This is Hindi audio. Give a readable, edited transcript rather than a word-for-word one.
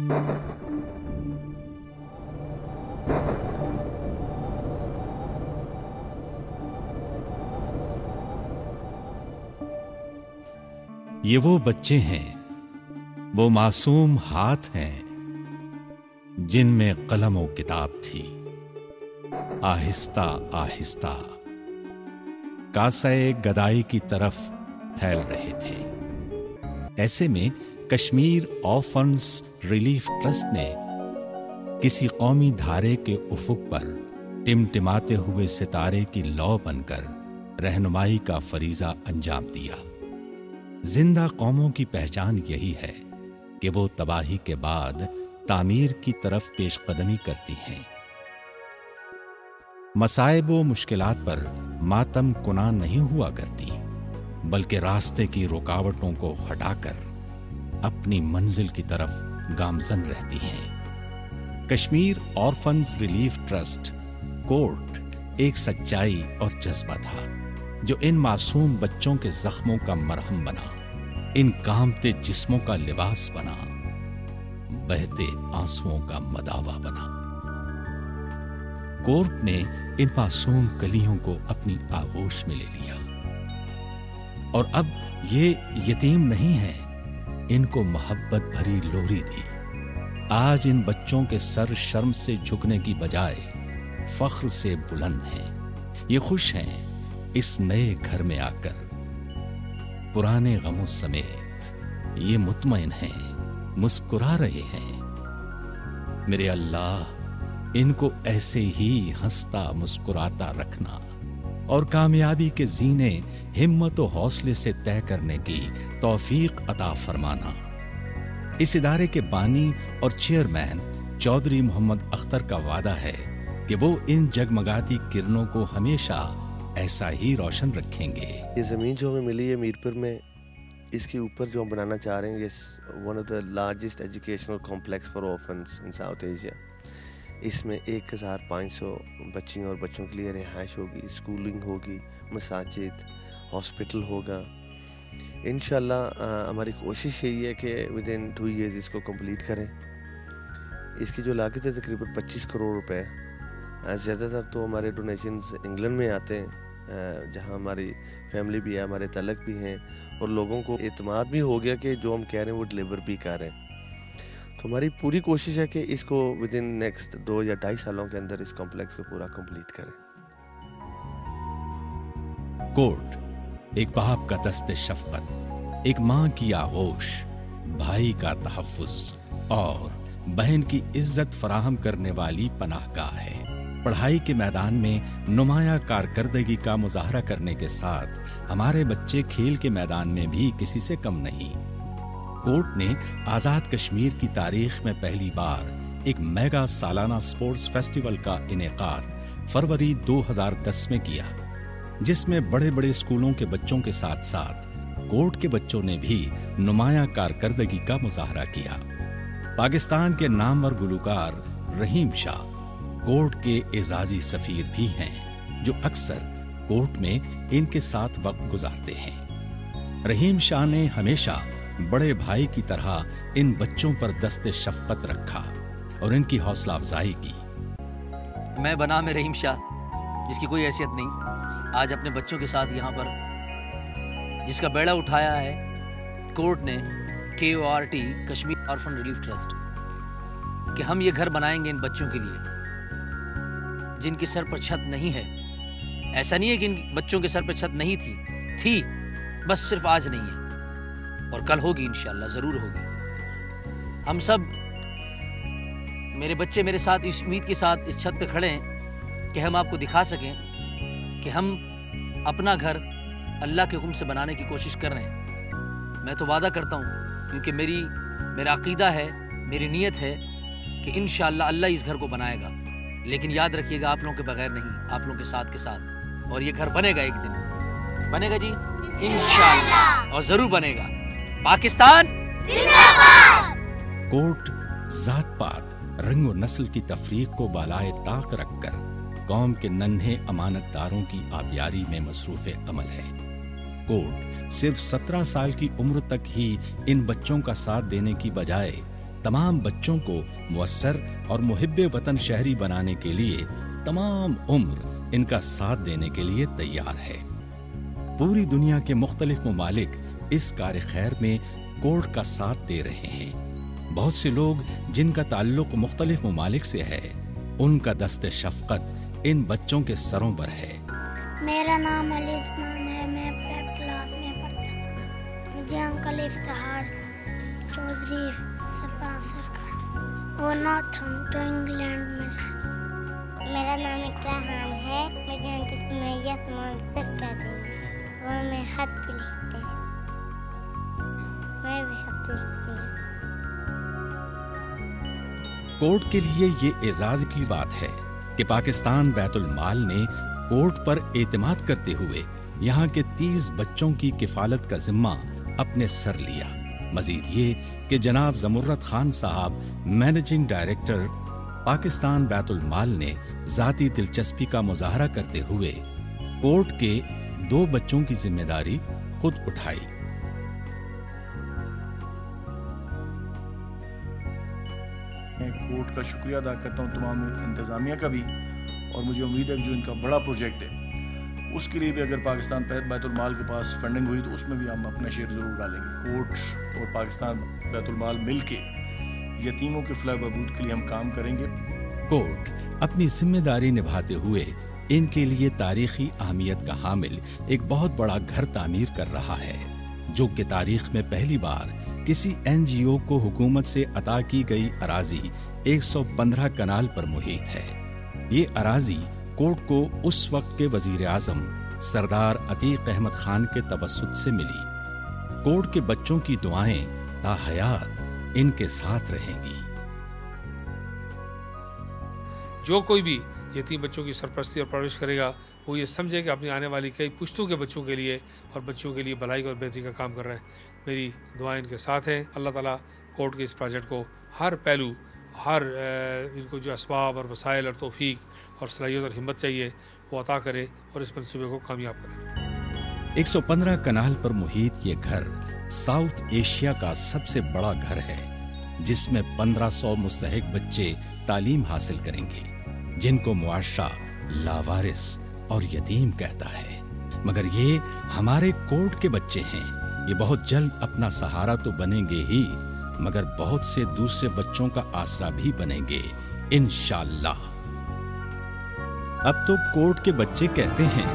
ये वो बच्चे हैं, वो मासूम हाथ हैं जिनमें कलम और किताब थी। आहिस्ता आहिस्ता कासे गदाई की तरफ फैल रहे थे। ऐसे में कश्मीर ऑर्फन्स रिलीफ ट्रस्ट ने किसी कौमी धारे के उफुक पर टिमटिमाते हुए सितारे की लौ बनकर रहनुमाई का फरीजा अंजाम दिया। जिंदा कौमों की पहचान यही है कि वो तबाही के बाद तामीर की तरफ पेशकदमी करती हैं। मसाइब व मुश्किलात पर मातम कुना नहीं हुआ करती, बल्कि रास्ते की रुकावटों को हटाकर अपनी मंजिल की तरफ गामजन रहती हैं। Kashmir orphans relief trust court एक सच्चाई और जज्बा था जो इन मासूम बच्चों के जख्मों का मरहम बना, इन कांपते जिस्मों का लिबास बना, बहते आंसुओं का मदावा बना। कोर्ट ने इन मासूम कलियों को अपनी आगोश में ले लिया और अब ये यतीम नहीं है, इनको मोहब्बत भरी लोरी दी। आज इन बच्चों के सर शर्म से झुकने की बजाय फख्र से बुलंद हैं। ये खुश हैं इस नए घर में आकर, पुराने गमों समेत ये मुतमईन हैं, मुस्कुरा रहे हैं। मेरे अल्लाह, इनको ऐसे ही हंसता मुस्कुराता रखना और कामयाबी के जीने हिम्मत और हौसले से तय करने की तौफीक अता फरमाना। इस इदारे के बानी और चेयरमैन चौधरी मोहम्मद अख्तर का वादा है कि वो इन जगमगाती किरणों को हमेशा ऐसा ही रोशन रखेंगे। ये ज़मीन जो हमें मिली है मीरपुर में, इसके ऊपर जो हम बनाना चाह रहे हैं, ये one of the largest educational complex for orphans in south Asia. इसमें 1500 बच्चियों और बच्चों के लिए रिहाइश होगी, स्कूलिंग होगी, मसाजिद, हॉस्पिटल होगा। इंशाल्लाह हमारी कोशिश यही है कि विद इन 2 ईयर्स इसको कंप्लीट करें। इसकी जो लागत है तकरीबन 25 करोड़ रुपए। ज़्यादातर तो हमारे डोनेशंस इंग्लैंड में आते हैं, जहां हमारी फैमिली भी है, हमारे तलक भी हैं और लोगों को एतमाद भी हो गया कि जो हम कह रहे हैं वो डिलीवर भी कर रहे हैं। तो हमारी पूरी कोशिश है कि इसको विद इन नेक्स्ट 2 या 2.5 सालों के अंदर इस कॉम्प्लेक्स को पूरा कंप्लीट करें। कोर्ट एक बाप का दस्ते शफकत, एक माँ की आगोश, भाई का तहफ्फुज और बहन की इज्जत फराहम करने वाली पनाहगाह है। पढ़ाई के मैदान में नुमाया कारकर्दगी का मुजाहरा करने के साथ हमारे बच्चे खेल के मैदान में भी किसी से कम नहीं। कोर्ट ने आजाद कश्मीर की तारीख में पहली बार एक मेगा सालाना स्पोर्ट्स फेस्टिवल का इनेकाद फरवरी 2010 में किया, जिसमें बड़े बड़े स्कूलों के बच्चों के साथ साथ कोर्ट के बच्चों ने भी नुमाया कारकर्दगी का मुजाहरा किया। पाकिस्तान के नामवर गुलकार रहीम शाह कोर्ट के एजाजी सफीर भी हैं, जो अक्सर कोर्ट में इनके साथ वक्त गुजारते हैं। रहीम शाह ने हमेशा बड़े भाई की तरह इन बच्चों पर दस्ते शफकत रखा और इनकी हौसला अफजाई की। मैं बना में रहीम शाह, जिसकी कोई हैसियत नहीं, आज अपने बच्चों के साथ यहाँ पर जिसका बेड़ा उठाया है कोर्ट ने, KORT Kashmir orphan relief trust, कि हम ये घर बनाएंगे इन बच्चों के लिए जिनके सर पर छत नहीं है। ऐसा नहीं है कि इन बच्चों के सर पर छत नहीं थी, बस सिर्फ आज नहीं है और कल होगी, इंशाल्लाह जरूर होगी। हम सब, मेरे बच्चे मेरे साथ इस उम्मीद के साथ इस छत पे खड़े हैं कि हम आपको दिखा सकें कि हम अपना घर अल्लाह के हुक्म से बनाने की कोशिश कर रहे हैं। मैं तो वादा करता हूँ, क्योंकि मेरा अकीदा है, मेरी नीयत है कि इंशाअल्लाह अल्लाह इस घर को बनाएगा। लेकिन याद रखिएगा, आप लोगों के बगैर नहीं, आप लोगों के साथ, और ये घर बनेगा, एक दिन बनेगा जी इंशाअल्लाह, और जरूर बनेगा। पाकिस्तान जिंदाबाद। कोर्ट जात पात रंग और नस्ल की तफरीक को बालाए ताक रखकर कौम के नन्हे अमानतदारों की आबियारी में मसरूफ अमल है। कोर्ट सिर्फ 17 साल की उम्र तक ही इन बच्चों का साथ देने की बजाय तमाम बच्चों को मुयस्सर और मुहिब्बे वतन शहरी बनाने के लिए तमाम उम्र इनका साथ देने के लिए तैयार है। पूरी दुनिया के मुख्तलिफ ममालिक इस कार्य खैर में कोर्ट का साथ दे रहे हैं। बहुत से लोग जिनका ताल्लुक मुख्तलिफ ममालिक से है, उनका दस्ते शफकत इन बच्चों के सरों पर है। मेरा नाम अली उस्मान है, मैं प्रेप क्लास में पढ़ता हूँ। मुझे अंकल इफ्तिखार चौधरी सरपंच सरकार वो नॉर्थहैम्पटन इंग्लैंड में रहता। मेरा नाम इकरा खान है, मुझे अंकित सुमैया स्पॉन्सर कर देंगे। वो मैं खत भी लिखते हैं, मैं भी खत लिखती हूँ। कोर्ट के लिए ये एजाज की बात है कि पाकिस्तान बैतुल माल ने कोर्ट पर एतमाद करते हुए यहाँ के 30 बच्चों की किफालत का जिम्मा अपने सर लिया। मजीद ये कि जनाब जमुर्रत खान साहब मैनेजिंग डायरेक्टर पाकिस्तान बैतुल माल ने जाती दिलचस्पी का मुजाहरा करते हुए कोर्ट के 2 बच्चों की जिम्मेदारी खुद उठाई। मैं कोर्ट का शुक्रिया अदा करता हूँ, तमाम इंतज़ामिया का भी, और मुझे उम्मीद है कि जो इनका बड़ा प्रोजेक्ट है उसके लिए भी अगर पाकिस्तान बैतुल माल के पास फंडिंग हुई तो उसमें भी हम अपना शेयर ज़रूर डालेंगे। कोर्ट और पाकिस्तान बैतुल माल मिल के यतीमों के फलाह बहबूद के लिए हम काम करेंगे। कोर्ट अपनी जिम्मेदारी निभाते हुए इनके लिए तारीखी अहमियत का हामिल एक बहुत बड़ा घर तामीर कर रहा है, जो कि तारीख में पहली बार किसी NGO को हुकूमत से अता की गई अराजी 115 कनाल पर मुहित है। ये अराजी कोर्ट को उस वक्त के वजीर आजम सरदार अतीक अहमद खान के तवस्सुत से मिली। कोर्ट के बच्चों की दुआएं ताहयात इनके साथ रहेंगी। जो कोई भी यतीम बच्चों की सरपरस्ती और परवरिश करेगा वो ये समझे कि अपनी आने वाली कई पुश्तों के बच्चों के लिए और बच्चों के लिए भलाई और बेहतरी का काम कर रहे हैं। मेरी दुआएं इनके साथ हैं। अल्लाह ताला कोर्ट के इस प्रोजेक्ट को हर पहलू, हर इनको जो असबाब और वसाइल और तौफीक और सलाहियत और हिम्मत चाहिए वो अता करे और इस मंसूबे को कामयाब करे। 115 कनाल पर मुहित ये घर साउथ एशिया का सबसे बड़ा घर है, जिसमें 1500 मुस्तहिक बच्चे तालीम हासिल करेंगे, जिनको मुआशरा लावारिस और यतीम कहता है। मगर ये हमारे कोर्ट के बच्चे हैं। ये बहुत जल्द अपना सहारा तो बनेंगे ही, मगर बहुत से दूसरे बच्चों का आसरा भी बनेंगे इंशाअल्लाह। अब तो कोर्ट के बच्चे कहते हैं